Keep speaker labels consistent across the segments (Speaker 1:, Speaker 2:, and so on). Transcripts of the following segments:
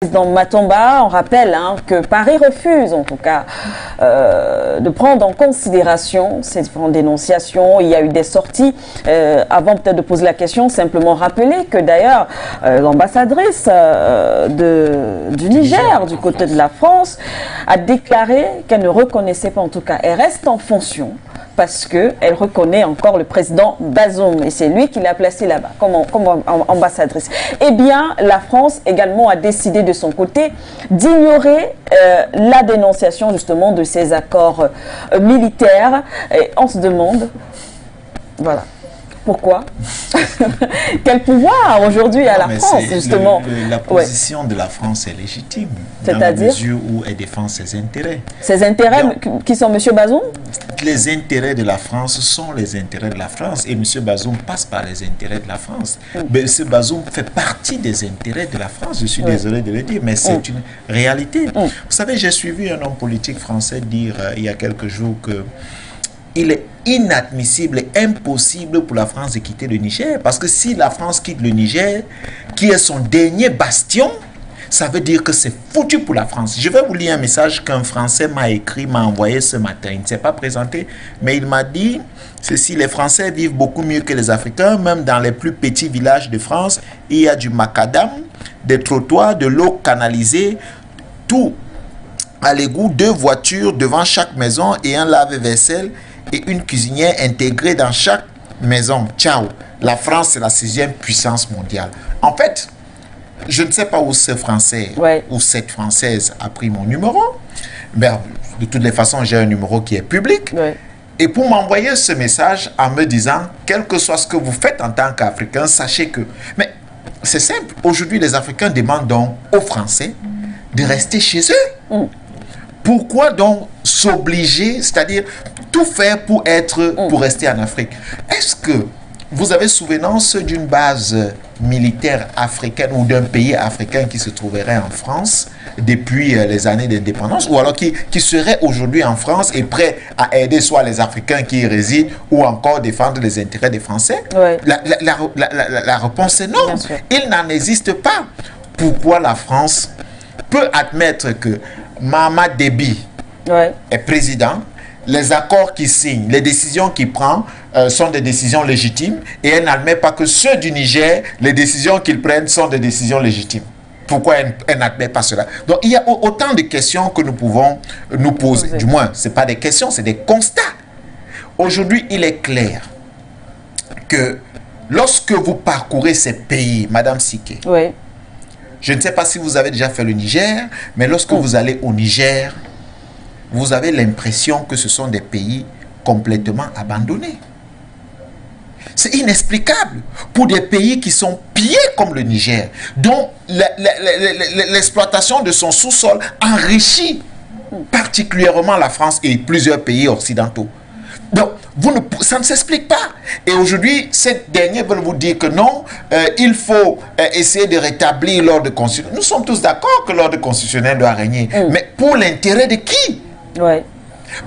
Speaker 1: Dans Matomba, on rappelle que Paris refuse en tout cas de prendre en considération ces différentes dénonciations. Il y a eu des sorties. Avant peut-être de poser la question, simplement rappeler que d'ailleurs l'ambassadrice du Niger, du côté de la France, a déclaré qu'elle ne reconnaissait pas, en tout cas, elle reste en fonction parce qu'elle reconnaît encore le président Bazoum et c'est lui qui l'a placé là-bas comme ambassadrice. Eh bien, la France également a décidé de son côté d'ignorer la dénonciation justement de ces accords militaires. Et on se demande, voilà, pourquoi? Quel pouvoir aujourd'hui à la France, justement?
Speaker 2: La position de la France est légitime, dans la
Speaker 1: c'est-à-dire
Speaker 2: mesure où elle défend ses intérêts.
Speaker 1: Ses intérêts qui sont M. Bazoum?
Speaker 2: Les intérêts de la France sont les intérêts de la France et M. Bazoum passe par les intérêts de la France. M. Bazoum fait partie des intérêts de la France, je suis désolé de le dire, mais c'est une réalité. Vous savez, j'ai suivi un homme politique français dire il y a quelques jours que il est inadmissible et impossible pour la France de quitter le Niger. Parce que si la France quitte le Niger, qui est son dernier bastion, ça veut dire que c'est foutu pour la France. Je vais vous lire un message qu'un Français m'a écrit, m'a envoyé ce matin. Il ne s'est pas présenté, mais il m'a dit ceci: les Français vivent beaucoup mieux que les Africains, même dans les plus petits villages de France. Il y a du macadam, des trottoirs, de l'eau canalisée, tout à l'égout, 2 voitures devant chaque maison et un lave-vaisselle et une cuisinière intégrée dans chaque maison. Ciao. La France, c'est la 6e puissance mondiale. En fait, je ne sais pas où ce Français ou cette Française a pris mon numéro. Mais de toutes les façons, j'ai un numéro qui est public. Et pour m'envoyer ce message en me disant, quel que soit ce que vous faites en tant qu'Africain, sachez que... Mais c'est simple. Aujourd'hui, les Africains demandent donc aux Français de rester chez eux. Pourquoi donc s'obliger, c'est-à-dire tout faire pour rester en Afrique? Est-ce que vous avez souvenance d'une base militaire africaine ou d'un pays africain qui se trouverait en France depuis les années d'indépendance, ou alors qui serait aujourd'hui en France et prêt à aider soit les Africains qui y résident ou encore défendre les intérêts des Français? La réponse est non. Il n'en existe pas. Pourquoi la France peut admettre que Mahamat Déby est président, les accords qu'il signe, les décisions qu'il prend sont des décisions légitimes et elle n'admet pas que ceux du Niger, les décisions qu'ils prennent sont des décisions légitimes? Pourquoi elle n'admet pas cela? Donc il y a autant de questions que nous pouvons nous poser. Du moins, ce n'est pas des questions, c'est des constats. Aujourd'hui, il est clair que lorsque vous parcourez ces pays, Madame Siké, je ne sais pas si vous avez déjà fait le Niger, mais lorsque vous allez au Niger, vous avez l'impression que ce sont des pays complètement abandonnés. C'est inexplicable pour des pays qui sont pillés comme le Niger, dont l'exploitation de son sous-sol enrichit particulièrement la France et plusieurs pays occidentaux. Donc, ça ne s'explique pas. Et aujourd'hui, cette dernière veut vous dire que non, il faut essayer de rétablir l'ordre constitutionnel. Nous sommes tous d'accord que l'ordre constitutionnel doit régner. Mais pour l'intérêt de qui?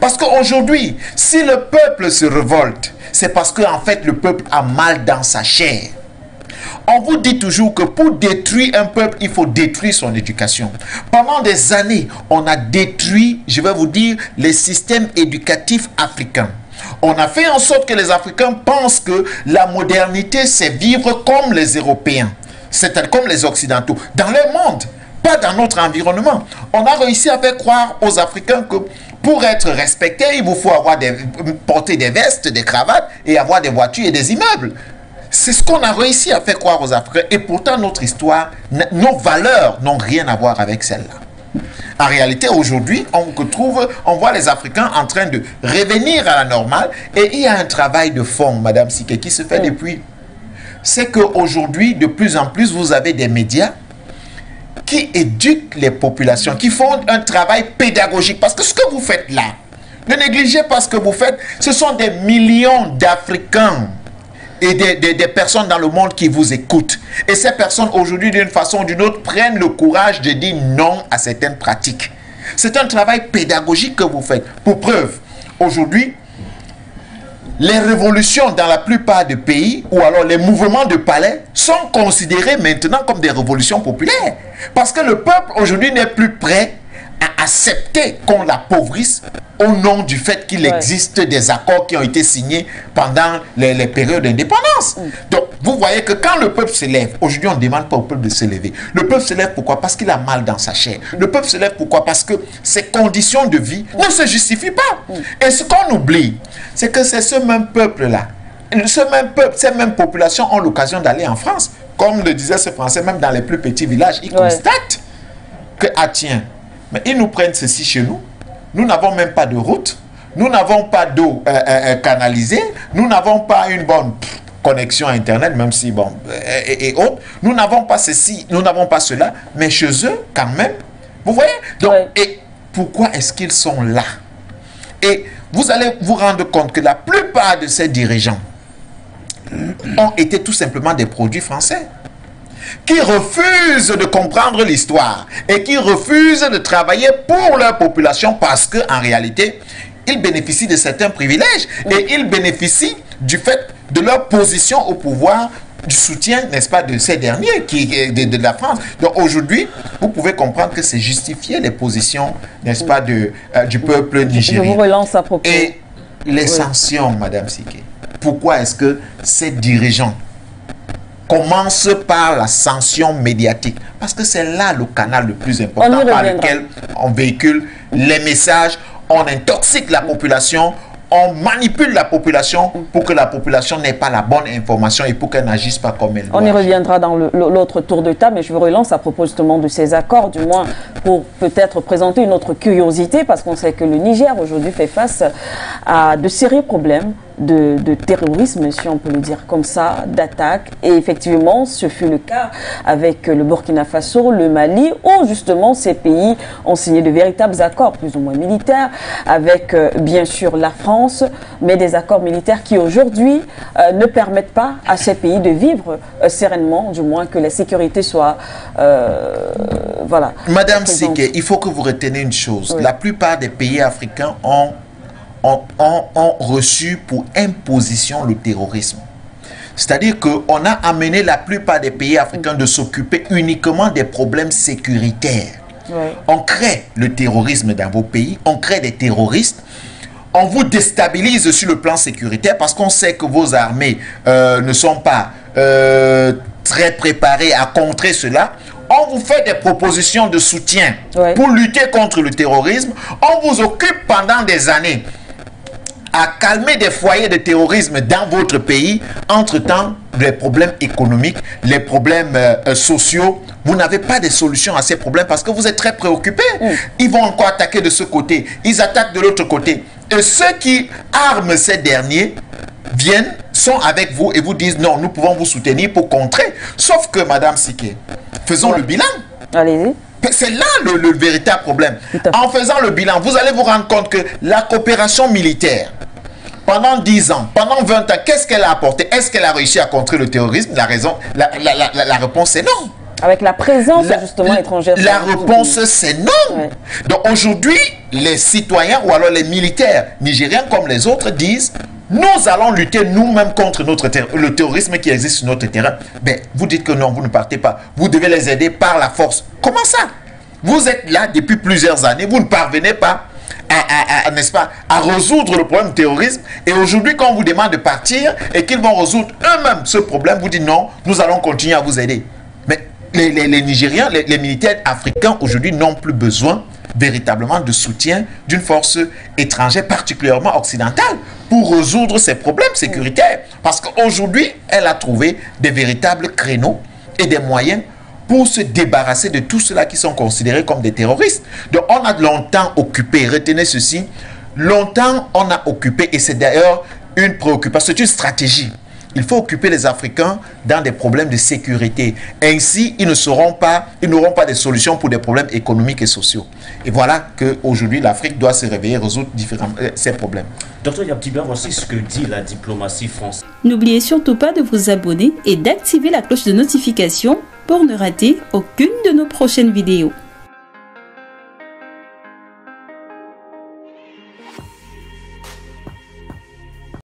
Speaker 2: Parce qu'aujourd'hui, si le peuple se révolte, c'est parce qu'en fait, le peuple a mal dans sa chair. On vous dit toujours que pour détruire un peuple, il faut détruire son éducation. Pendant des années, on a détruit, je vais vous dire, les systèmes éducatifs africains. On a fait en sorte que les Africains pensent que la modernité, c'est vivre comme les Européens, c'est-à-dire comme les Occidentaux, dans leur monde, pas dans notre environnement. On a réussi à faire croire aux Africains que pour être respecté, il vous faut porter des vestes, des cravates et avoir des voitures et des immeubles. C'est ce qu'on a réussi à faire croire aux Africains. Et pourtant, notre histoire, nos valeurs n'ont rien à voir avec celle-là. En réalité, aujourd'hui, on voit les Africains en train de revenir à la normale. Et il y a un travail de fond, Madame Siké, qui se fait depuis. C'est qu'aujourd'hui, de plus en plus, vous avez des médias qui éduquent les populations, qui font un travail pédagogique. Parce que ce que vous faites là, ne négligez pas ce que vous faites. Ce sont des millions d'Africains et des personnes dans le monde qui vous écoutent. Et ces personnes, aujourd'hui, d'une façon ou d'une autre, prennent le courage de dire non à certaines pratiques. C'est un travail pédagogique que vous faites. Pour preuve, aujourd'hui, les révolutions dans la plupart des pays, ou alors les mouvements de palais, sont considérés maintenant comme des révolutions populaires. Parce que le peuple aujourd'hui n'est plus prêt à accepter qu'on l'appauvrisse au nom du fait qu'il existe des accords qui ont été signés pendant les périodes d'indépendance. Donc, vous voyez que quand le peuple se lève, aujourd'hui on ne demande pas au peuple de se lever. Le peuple se lève pourquoi? Parce qu'il a mal dans sa chair. Le peuple se lève pourquoi? Parce que ses conditions de vie ne se justifient pas. Et ce qu'on oublie, c'est que c'est ce même peuple-là, ce même peuple, ces mêmes populations ont l'occasion d'aller en France. Comme le disaient ces Français, même dans les plus petits villages, ils constatent que, ah tiens, mais ils nous prennent ceci chez nous. Nous n'avons même pas de route. Nous n'avons pas d'eau canalisée. Nous n'avons pas une bonne connexion Internet, même si, bon, et autres. Nous n'avons pas ceci, nous n'avons pas cela. Mais chez eux, quand même. Vous voyez? Donc, et pourquoi est-ce qu'ils sont là? Et vous allez vous rendre compte que la plupart de ces dirigeants ont été tout simplement des produits français, qui refusent de comprendre l'histoire et qui refusent de travailler pour leur population parce qu'en réalité, ils bénéficient de certains privilèges et ils bénéficient du fait de leur position au pouvoir, du soutien, n'est-ce pas, de ces derniers, de la France. Donc aujourd'hui, vous pouvez comprendre que c'est justifier les positions, n'est-ce pas, du peuple nigérien.
Speaker 1: Je vous relance à propos.
Speaker 2: Et les sanctions, Madame Siké, pourquoi est-ce que ces dirigeants commence par la sanction médiatique? Parce que c'est là le canal le plus important par lequel on véhicule les messages, on intoxique la population, on manipule la population pour que la population n'ait pas la bonne information et pour qu'elle n'agisse pas comme elle doit.
Speaker 1: On y reviendra dans l'autre tour de table, mais je vous relance à propos justement de ces accords, du moins pour peut-être présenter une autre curiosité, parce qu'on sait que le Niger aujourd'hui fait face à de sérieux problèmes de terrorisme, si on peut le dire comme ça, d'attaque. Et effectivement, ce fut le cas avec le Burkina Faso, le Mali, où justement ces pays ont signé de véritables accords, plus ou moins militaires, avec bien sûr la France, mais des accords militaires qui aujourd'hui ne permettent pas à ces pays de vivre sereinement, du moins que la sécurité soit... voilà.
Speaker 2: Madame Siké, il faut que vous reteniez une chose. La plupart des pays africains ont reçu pour imposition le terrorisme. C'est-à-dire qu'on a amené la plupart des pays africains de s'occuper uniquement des problèmes sécuritaires. On crée le terrorisme dans vos pays, on crée des terroristes, on vous déstabilise sur le plan sécuritaire parce qu'on sait que vos armées ne sont pas très préparées à contrer cela. On vous fait des propositions de soutien pour lutter contre le terrorisme. On vous occupe pendant des années à calmer des foyers de terrorisme dans votre pays. Entre-temps, les problèmes économiques, les problèmes sociaux, vous n'avez pas de solution à ces problèmes parce que vous êtes très préoccupés. Ils vont encore attaquer de ce côté, ils attaquent de l'autre côté. Et ceux qui arment ces derniers sont avec vous et vous disent non, nous pouvons vous soutenir pour contrer. Sauf que, Madame Siké, faisons le bilan.
Speaker 1: Allez-y.
Speaker 2: C'est là le véritable problème. En faisant le bilan, vous allez vous rendre compte que la coopération militaire, pendant 10 ans, pendant 20 ans, qu'est-ce qu'elle a apporté? Est-ce qu'elle a réussi à contrer le terrorisme? La réponse est non.
Speaker 1: Avec la présence justement étrangère.
Speaker 2: La réponse c'est non. Donc aujourd'hui, les citoyens ou alors les militaires nigériens comme les autres disent nous allons lutter nous-mêmes contre le terrorisme qui existe sur notre terrain. Mais vous dites que non, vous ne partez pas. Vous devez les aider par la force. Comment ça? Vous êtes là depuis plusieurs années, vous ne parvenez pas n'est-ce pas, à résoudre le problème du terrorisme. Et aujourd'hui, quand on vous demande de partir et qu'ils vont résoudre eux-mêmes ce problème, vous dites non, nous allons continuer à vous aider. Mais les Nigériens, les militaires africains aujourd'hui n'ont plus besoin véritablement de soutien d'une force étrangère, particulièrement occidentale, pour résoudre ces problèmes sécuritaires. Parce qu'aujourd'hui, elle a trouvé des véritables créneaux et des moyens pour se débarrasser de tous ceux-là qui sont considérés comme des terroristes. Donc on a longtemps occupé, retenez ceci, longtemps on a occupé, et c'est d'ailleurs une préoccupation, c'est une stratégie. Il faut occuper les Africains dans des problèmes de sécurité. Ainsi, ils n'auront pas de solutions pour des problèmes économiques et sociaux. Et voilà qu'aujourd'hui, l'Afrique doit se réveiller et résoudre ces problèmes.
Speaker 3: Docteur Yabdiba, voici ce que dit la diplomatie française.
Speaker 4: N'oubliez surtout pas de vous abonner et d'activer la cloche de notification pour ne rater aucune de nos prochaines vidéos.